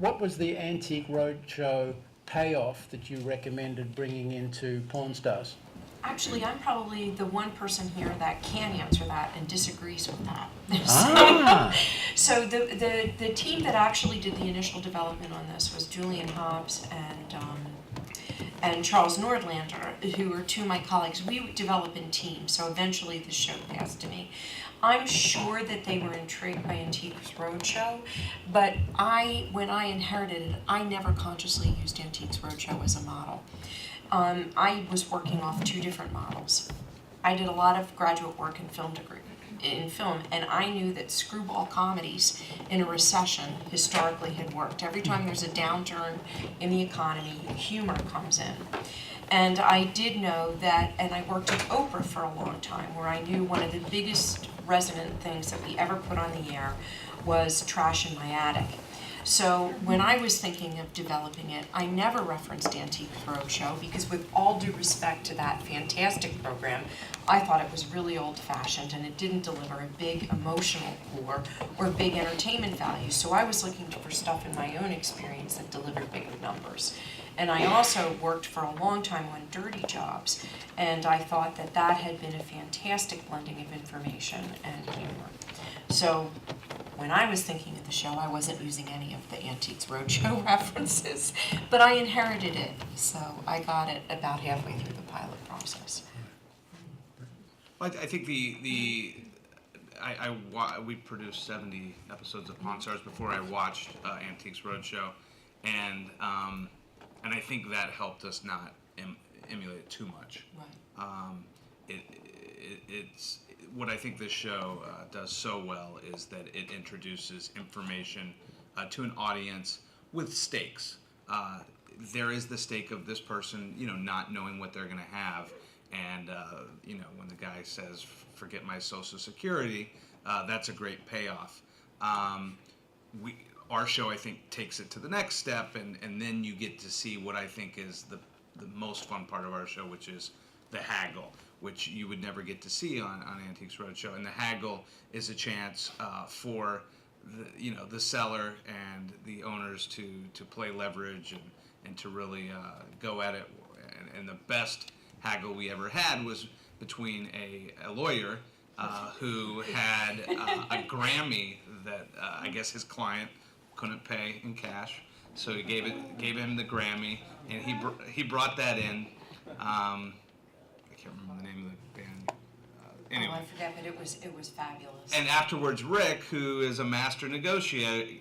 What was the Antique Roadshow payoff that you recommended bringing into Pawn Stars? Actually, I'm probably the one person here that can answer that and disagrees with that. Ah. So the team that actually did the initial development on this was Julian Hobbs and Charles Nordlander, who are two of my colleagues. We would develop in teams, so eventually the show passed to me. I'm sure that they were intrigued by Antiques Roadshow, but when I inherited it, I never consciously used Antiques Roadshow as a model. I was working off two different models. I did a lot of graduate work in film, and I knew that screwball comedies in a recession historically had worked. Every time there's a downturn in the economy, humor comes in. And I did know that, and I worked at Oprah for a long time, where I knew one of the biggest resonant things that we ever put on the air was Trash in My Attic. So when I was thinking of developing it, I never referenced Antiques Roadshow because, with all due respect to that fantastic program, I thought it was really old-fashioned and it didn't deliver a big emotional core or big entertainment value. So I was looking for stuff in my own experience that delivered bigger numbers. And I also worked for a long time on Dirty Jobs, and I thought that that had been a fantastic blending of information and humor. So when I was thinking of the show, I wasn't using any of the Antiques Roadshow references, but I inherited it, so I got it about halfway through the pilot process. Well, I think we produced 70 episodes of Pawn Stars before I watched Antiques Roadshow, and I think that helped us not emulate it too much. Right. It's what I think this show does so well is that it introduces information to an audience with stakes. There is the stake of this person, not knowing what they're going to have, and when the guy says, "Forget my Social Security," that's a great payoff. Our show, I think, takes it to the next step, and then you get to see what I think is the most fun part of our show, which is the haggle, which you would never get to see on Antiques Roadshow. And the haggle is a chance for the seller and the owners to play leverage and to really go at it. And the best haggle we ever had was between a lawyer who had a Grammy that I guess his client couldn't pay in cash, so he gave him the Grammy, and he brought that in. I can't remember the name of the band. Anyway. Oh, I forget, but it was fabulous. And afterwards, Rick, who is a master negotiator,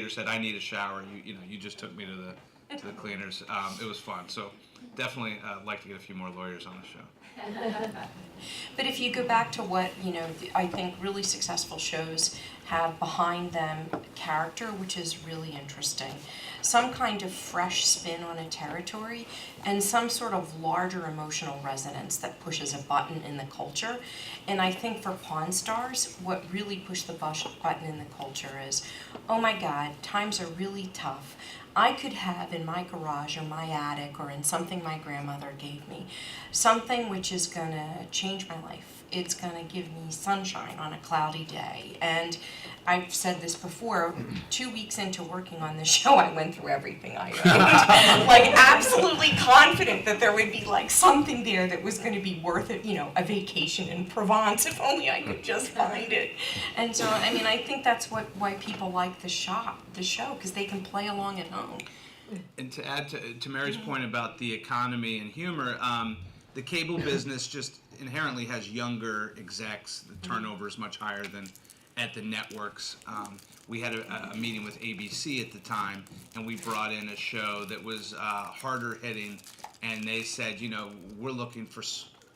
said, "I need a shower. You just took me to the cleaners." It was fun. So definitely like to get a few more lawyers on the show. But if you go back to what, I think really successful shows have behind them character, which is really interesting. Some kind of fresh spin on a territory and some sort of larger emotional resonance that pushes a button in the culture. And I think for Pawn Stars, what really pushed the button in the culture is, oh my God, times are really tough. I could have in my garage or my attic or in something my grandmother gave me, something which is going to change my life. It's going to give me sunshine on a cloudy day. And I've said this before, 2 weeks into working on the show, I went through everything I owned. Like, absolutely confident that there would be like something there that was going to be worth it, a vacation in Provence, if only I could just find it. And so, I think that's why people like the show, because they can play along at home. And to add to Mary's point about the economy and humor, the cable business just inherently has younger execs. The turnover is much higher than at the networks. We had a meeting with ABC at the time, and we brought in a show that was harder hitting, and they said, we're looking for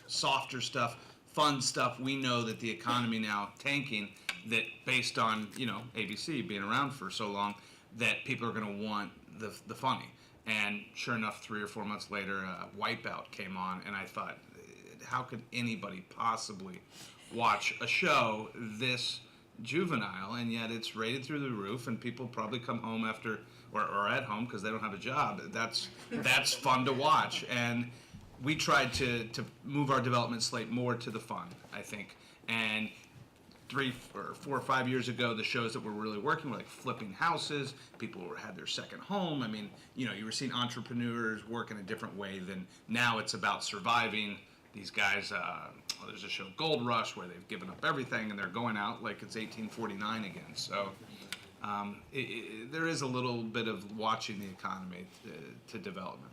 softer stuff, fun stuff. We know that the economy now tanking, that based on ABC being around for so long, that people are going to want the funny. And sure enough, 3 or 4 months later, Wipeout came on, and I thought, how could anybody possibly watch a show this juvenile, and yet it's rated through the roof, and people probably come home after or at home because they don't have a job. That's fun to watch, and we tried to move our development slate more to the fun, I think, and 3 or 4 or 5 years ago, the shows that were really working were like flipping houses. People had their second home. I mean, you were seeing entrepreneurs work in a different way than now. It's about surviving. These guys, there's a show Gold Rush where they've given up everything and they're going out like it's 1849 again. So there is a little bit of watching the economy to development.